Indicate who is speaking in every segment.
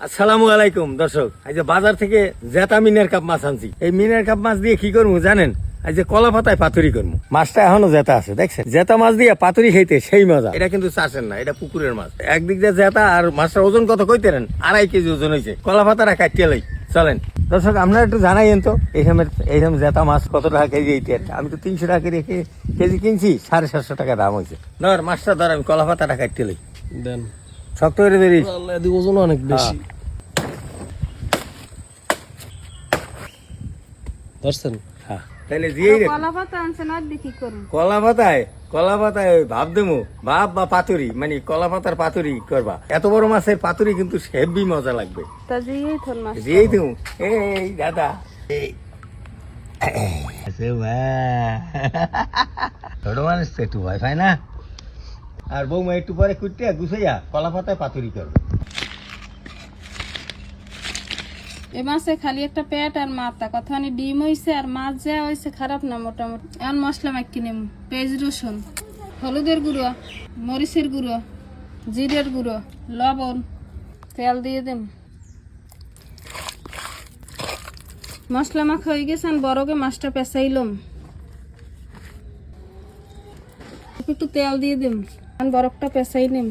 Speaker 1: আসসালামু আলাইকুম দর্শক, আজ বাজার থেকে জেতা মিনের কাপ মাছ আনছি। এই মিনের কাপ মাছ দিয়ে কি করবো জানেন? আজ কলা পাতায় পাতুরি করবো। মাছটা এখনো জেতা আছে, দেখছেন? জেতা মাছ দিয়ে পাতুরি খাইতে সেই মজা। এটা কিন্তু চাষের না, এটা পুকুরের মাছ। একদিক দিয়ে জেতা, আর মাছটার ওজন কত কইতেন? 2.5 কেজি ওজন হয়েছে। কলা পাতাটা কাটিয়ে লাই। চলেন দর্শক, আপনারা একটু জানাইন তো এইরকম জেতা মাছ কত টাকা কেজি? এইটি আমি তো 300 টাকা রেখে কেজি কিনছি, 750 টাকা দাম হয়েছে। ধর মাছটা ধর, আমি কলা পাতাটা কাটিয়ে লাই।
Speaker 2: দেন
Speaker 1: শক্ত করে দেরি,
Speaker 2: ওজন অনেক বেশি। ধরছেন?
Speaker 1: হ্যাঁ, তাহলে দিয়েই রে।
Speaker 3: কলা পাতা আনছেন আর দেখি করুন।
Speaker 1: কলা পাতায় ভাব দেবো, ভাব বা পাতুরি, মানে কলা পাতার পাতুরি করবা। এত বড় মাছের পাতুরি কিন্তু হেভি মজা লাগবে।
Speaker 3: তা দিয়েই থন মাছ।
Speaker 1: দিয়েই তুমি এই দাদা ছোট মানুষ তো একটু ভয় পায় না। আর বৌমা একটু পরে কুটতে গুছাইয়া কলা পাতায় পাতুরি করবে।
Speaker 3: এ মাছে খালি একটা পেট আর মাথা, কতখানি ডিম হইছে আর মাছ যা হইছে খারাপ না মোটামুটি। এখন মশলা মাখি নেব। পেঁয়াজ রসুন, হলুদের গুঁড়ো, মরিচের গুঁড়ো, জিরের গুঁড়ো, লবণ, তেল দিয়ে দেব। মশলা মাখা হয়ে গেছে, বড়কে মাছটা পেঁচাইলাম। একটু তেল দিয়ে দেব, এখন বরফটা পেঁচাই নেব।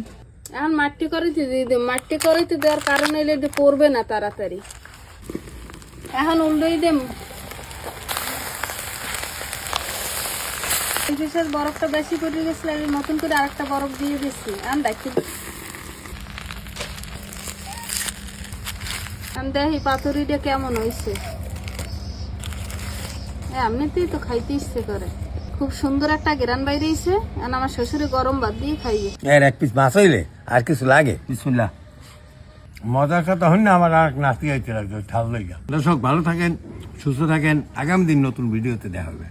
Speaker 3: এখন মাটি করিতে দিয়ে দেব। মাটি করিতে দেওয়ার কারণ হইলে এটা পড়বে না তাড়াতাড়ি। এখন উল্টোই দেব। বরফটা বেশি পড়ে গেছিল, আমি নতুন করে আরেকটা বরফ দিয়ে দিচ্ছি। এখন দেখি, দেখি পাতুরিটা কেমন হয়েছে। এমনিতেই তো খাইতে ইচ্ছে করে। খুব সুন্দর একটা গ্রান বাইরেছে। এখন আমার শ্বশুরে গরম ভাত দিয়ে খাইবে।
Speaker 1: এর এক পিস মাছ হইলে আর কিছু লাগে? বিসমিল্লাহ। মজার কথা হন না, আমার আর নাস্তি হইতে লাগবে। ঠাল লইয়া। দর্শক ভালো থাকেন, সুস্থ থাকেন। আগামী দিন নতুন ভিডিওতে দেখা হবে।